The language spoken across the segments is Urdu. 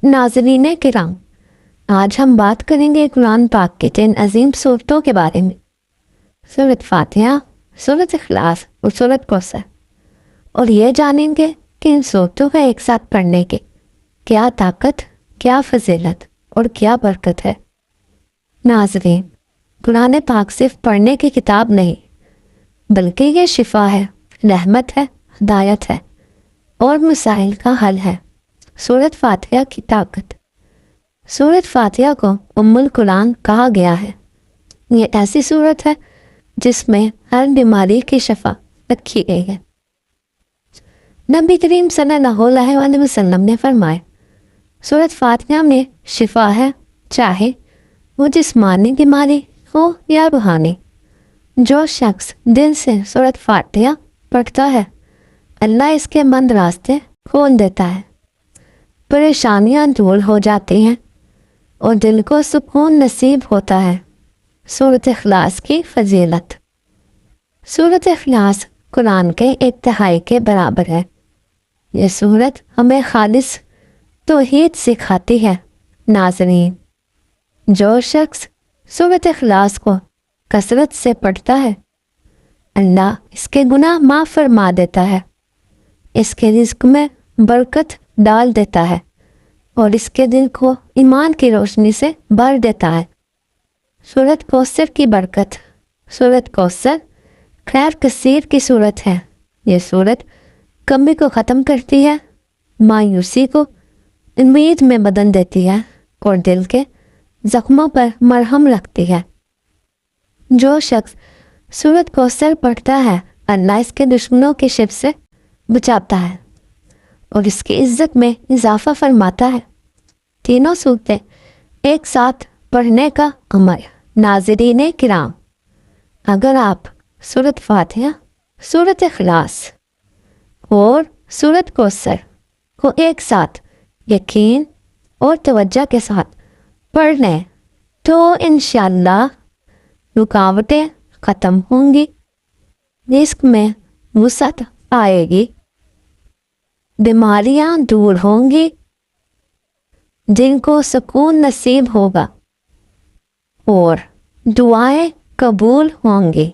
ناظرین کرام، آج ہم بات کریں گے قرآن پاک کے 10 عظیم صورتوں کے بارے میں، سورۃ فاتحہ، سورۃ اخلاص اور سورۃ کوثر، اور یہ جانیں گے کہ ان صورتوں کا ایک ساتھ پڑھنے کے کیا طاقت، کیا فضیلت اور کیا برکت ہے۔ ناظرین، قرآن پاک صرف پڑھنے کی کتاب نہیں بلکہ یہ شفا ہے، رحمت ہے، ہدایت ہے اور مسائل کا حل ہے۔ سورۃ فاتحہ کی طاقت۔ سورۃ فاتحہ کو ام القرآن کہا گیا ہے۔ یہ ایسی سورت ہے جس میں ہر بیماری کی شفا رکھی گئی ہے۔ نبی کریم صلی اللہ علیہ وسلم نے فرمایا، سورۃ فاتحہ میں شفا ہے، چاہے وہ جسمانی بیماری ہو یا روحانی۔ جو شخص دل سے سورۃ فاتحہ پڑھتا ہے، اللہ اس کے بند راستے کھول دیتا ہے، پریشانیاں دور ہو جاتی ہیں اور دل کو سکون نصیب ہوتا ہے۔ سورۃ اخلاص کی فضیلت۔ سورۃ اخلاص قرآن کے 1/3 کے برابر ہے۔ یہ سورت ہمیں خالص توحید سکھاتی ہے۔ ناظرین، جو شخص سورۃ اخلاص کو کثرت سے پڑھتا ہے، اللہ اس کے گناہ معاف فرما دیتا ہے، اس کے رزق میں برکت ڈال دیتا ہے اور اس کے دل کو ایمان کی روشنی سے بھر دیتا ہے۔ سورۃ کوثر کی برکت۔ سورۃ کوثر خیر کثیر کی صورت ہے۔ یہ صورت کمی کو ختم کرتی ہے، مایوسی کو امید میں بدل دیتی ہے اور دل کے زخموں پر مرہم رکھتی ہے۔ جو شخص سورۃ کوثر پڑھتا ہے، اللہ اس کے دشمنوں کے شر سے بچاتا ہے اور اس کی عزت میں اضافہ فرماتا ہے۔ تینوں صورتیں ایک ساتھ پڑھنے کا عمل۔ ناظرین کرام، اگر آپ سورۃ فاتحہ، سورۃ اخلاص اور سورۃ کوثر کو ایک ساتھ یقین اور توجہ کے ساتھ پڑھ لیں تو انشاءاللہ رکاوٹیں ختم ہوں گی، رزق میں وسعت آئے گی، بیماریاں دور ہوں گی، دل کو سکون نصیب ہوگا اور دعائیں قبول ہوں گی۔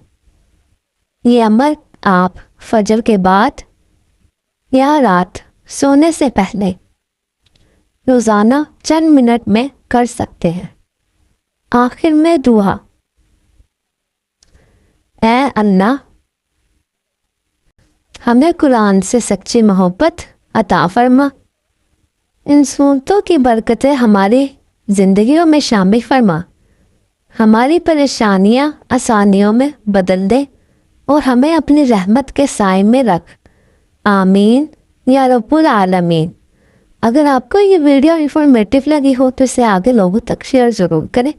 یہ عمل آپ فجر کے بعد یا رات سونے سے پہلے روزانہ چند منٹ میں کر سکتے ہیں۔ آخر میں دعا۔ اے اللہ، ہمیں قرآن سے سچی محبت عطا فرما، ان صورتوں کی برکتیں ہماری زندگیوں میں شامل فرما، ہماری پریشانیاں آسانیوں میں بدل دے اور ہمیں اپنی رحمت کے سائے میں رکھ، آمین یا رب العالمین۔ اگر آپ کو یہ ویڈیو انفارمیٹیو لگی ہو تو اسے آگے لوگوں تک شیئر ضرور کریں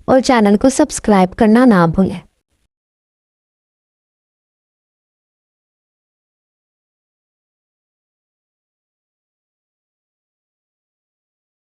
اور چینل کو سبسکرائب کرنا نہ بھولیں۔